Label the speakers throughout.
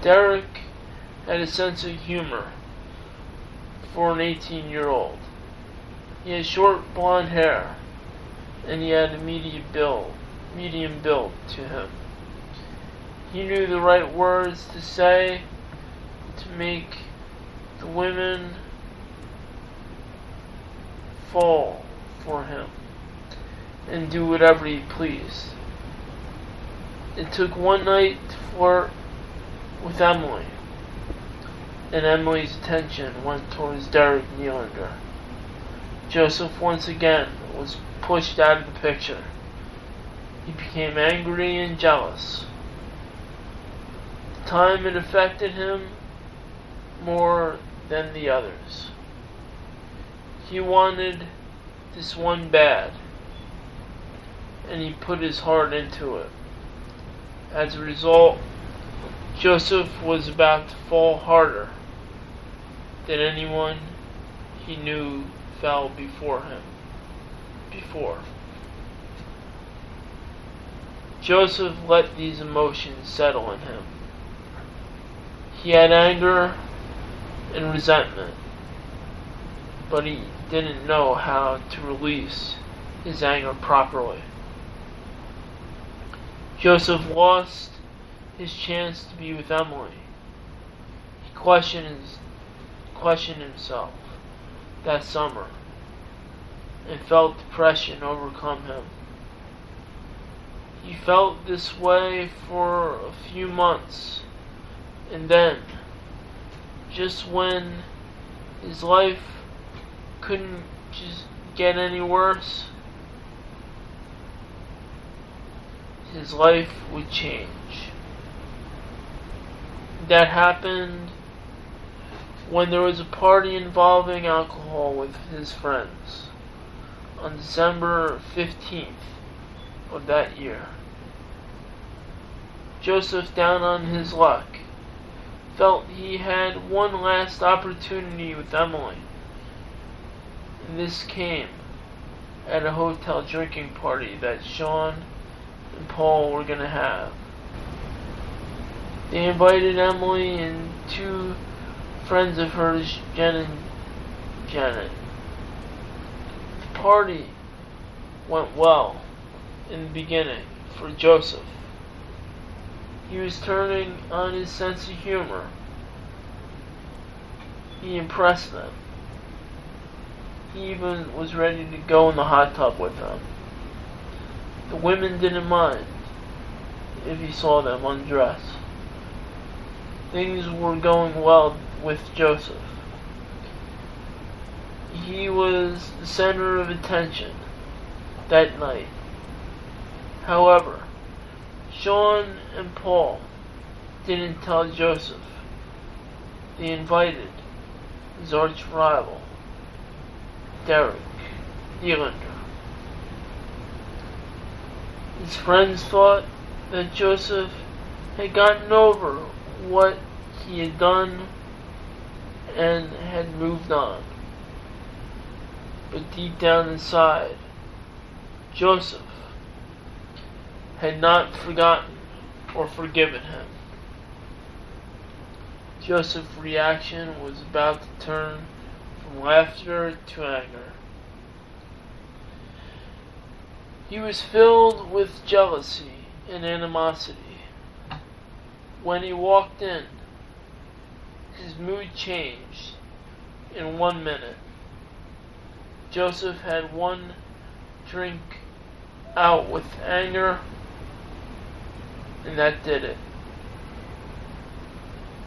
Speaker 1: Derek had a sense of humor for an 18-year-old. He had short blonde hair, and he had a medium build to him. He knew the right words to say to make the women fall for him and do whatever he pleased. It took one night to flirt with Emily, and Emily's attention went towards Derek Nylander. Joseph once again was pushed out of the picture. He became angry and jealous. The time it affected him more than the others. He wanted this one bad, and he put his heart into it. As a result, Joseph was about to fall harder than anyone he knew fell before him. Joseph let these emotions settle in him. He had anger and resentment, but he didn't know how to release his anger properly. Joseph lost his chance to be with Emily. He questioned himself that summer and felt depression overcome him. He felt this way for a few months, and then, just when his life couldn't just get any worse, his life would change. That happened when there was a party involving alcohol with his friends on December 15th of that year. Joseph, down on his luck, felt he had one last opportunity with Emily, and this came at a hotel drinking party that Sean and Paul were going to have. They invited Emily and two friends of hers, Jen and Janet. The party went well in the beginning for Joseph. He was turning on his sense of humor. He impressed them. He even was ready to go in the hot tub with them. The women didn't mind if he saw them undress. Things were going well with Joseph. He was the center of attention that night. However, Sean and Paul didn't tell Joseph. They invited his arch rival, Derek Nylander. His friends thought that Joseph had gotten over what he had done and had moved on. But deep down inside, Joseph had not forgotten or forgiven him. Joseph's reaction was about to turn from laughter to anger. He was filled with jealousy and animosity. When he walked in, his mood changed in 1 minute. Joseph had one drink out with anger, and that did it.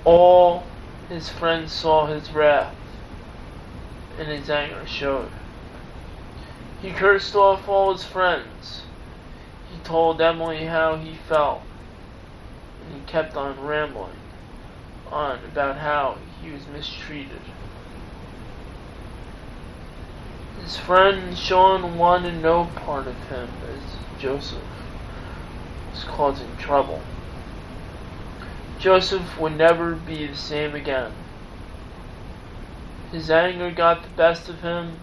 Speaker 1: All his friends saw his wrath, and his anger showed. He cursed off all his friends. He told Emily how he felt, and he kept on rambling on about how he was mistreated. His friend Sean wanted no part of him, as Joseph was causing trouble. Joseph would never be the same again. His anger got the best of him,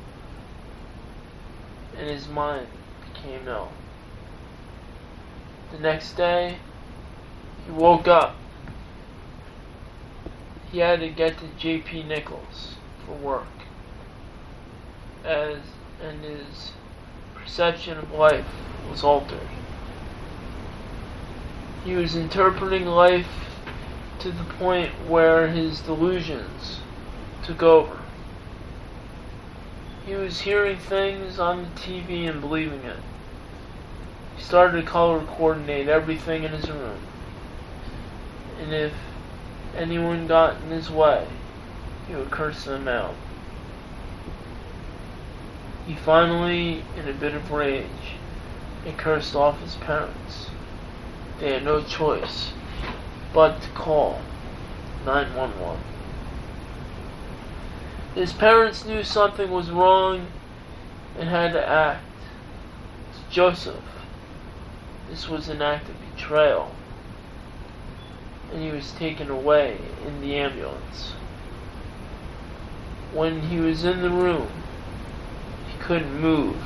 Speaker 1: and his mind became ill. The next day, he woke up he had to get to J.P. Nichols for work, and his perception of life was altered. He was interpreting life to the point where his delusions took over. He was hearing things on the TV and believing it. He started to color coordinate everything in his room. And if anyone got in his way, he would curse them out. He finally, in a bit of rage, cursed off his parents. They had no choice but to call 911. His parents knew something was wrong and had to act. To Joseph, this was an act of betrayal, and he was taken away in the ambulance. When he was in the room, he couldn't move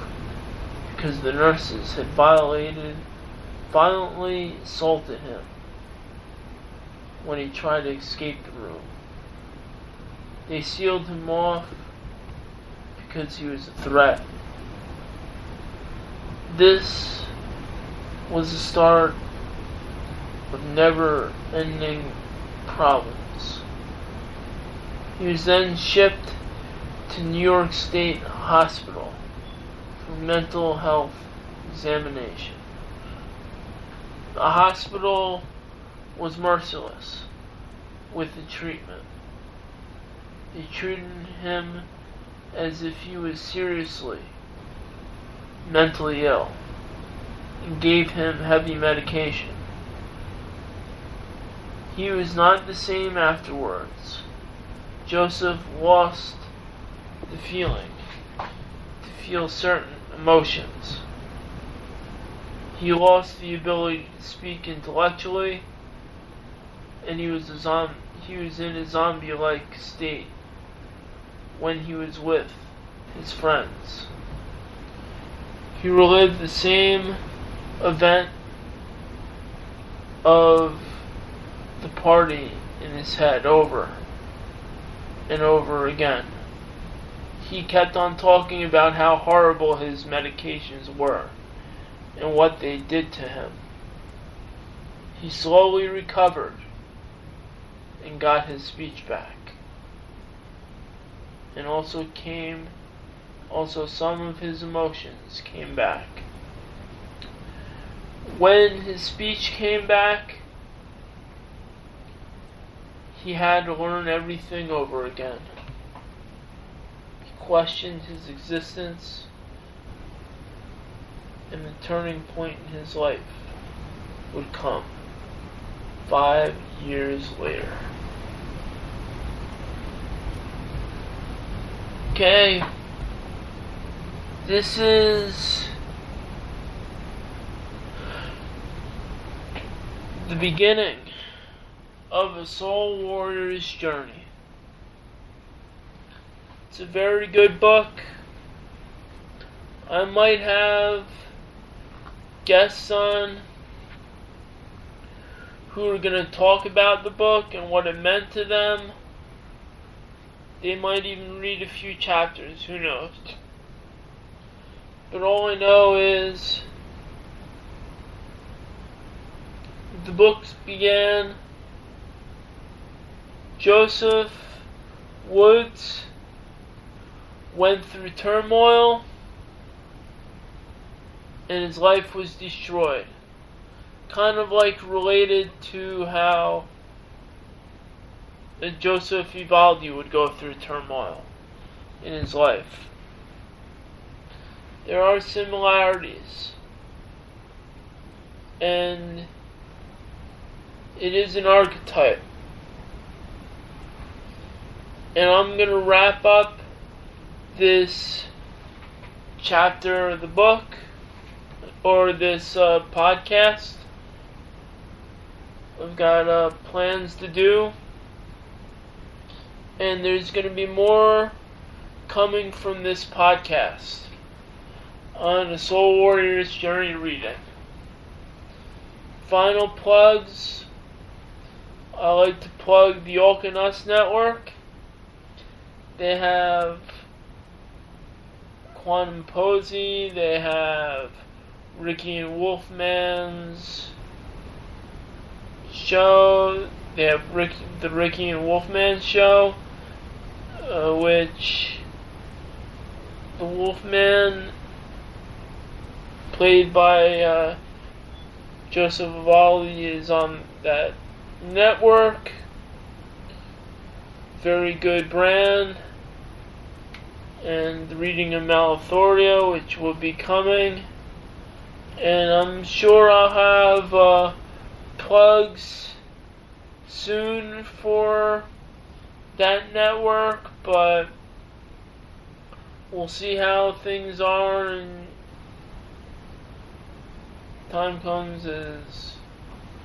Speaker 1: because the nurses had violently assaulted him when he tried to escape the room. They sealed him off because he was a threat. This was the start of never-ending problems. He was then shipped to New York State Hospital for mental health examination. The hospital was merciless with the treatment. They treated him as if he was seriously mentally ill and gave him heavy medication. He was not the same afterwards. Joseph lost the feeling to feel certain emotions. He lost the ability to speak intellectually, and he was in a zombie-like state when he was with his friends. He relived the same event of the party in his head over and over again. He kept on talking about how horrible his medications were and what they did to him. He slowly recovered and got his speech back. And also some of his emotions came back. When his speech came back, he had to learn everything over again. He questioned his existence, and the turning point in his life would come 5 years later. Okay, this is the beginning of a soul warrior's journey. It's a very good book. I might have guests on who are going to talk about the book and what it meant to them. They might even read a few chapters, who knows. But all I know is the book began. Joseph Woods went through turmoil and his life was destroyed. Kind of like related to how Joseph Vivaldi would go through turmoil in his life. There are similarities, and it is an archetype. And I'm going to wrap up this chapter of the book, or this podcast. I've got plans to do, and there's going to be more coming from this podcast on a Soul Warrior's Journey reading. Final plugs. I like to plug the Acknowledgements network. They have Quantum Posey, they have Ricky and Wolfman's show, they have the Ricky and Wolfman show, which the Wolfman, played by Joseph Vivaldi, is on that network. Very good brand. And the reading of Malauthortia, which will be coming. And I'm sure I'll have plugs soon for that network, but we'll see how things are, and time comes as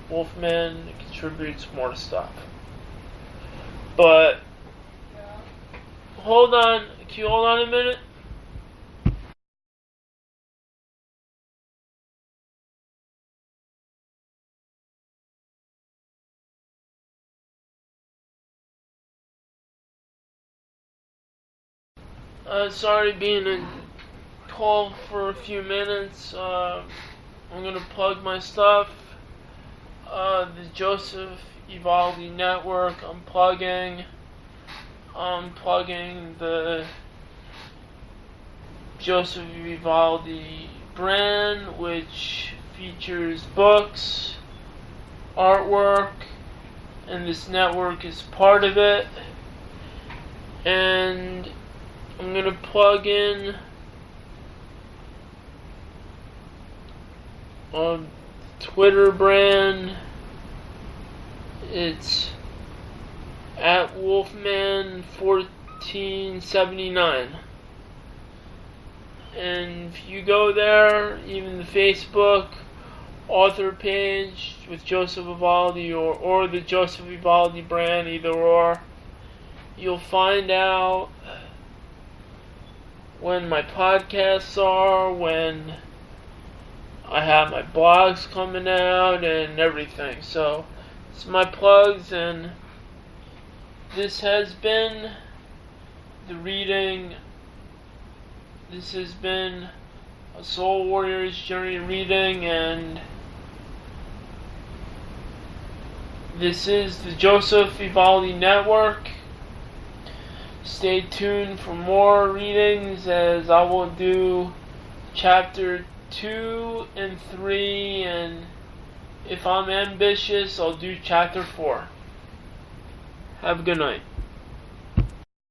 Speaker 1: Wolfman contributes more stuff. But hold on, can you hold on a minute? Sorry being a call for a few minutes. I'm gonna plug my stuff. The Joseph Vivaldi network, I'm plugging the Joseph Vivaldi brand, which features books, artwork, and this network is part of it. And I'm gonna plug in a Twitter brand. It's at Wolfman1479. And if you go there, even the Facebook author page with Joseph Vivaldi or the Joseph Vivaldi brand, either or, you'll find out when my podcasts are, when I have my blogs coming out, and everything. So it's my plugs, and this has been the reading. This has been a Soul Warrior's Journey reading, and this is the Joseph Vivaldi Network. Stay tuned for more readings, as I will do chapter 2 and 3, and if I'm ambitious, I'll do chapter 4. Have a good night.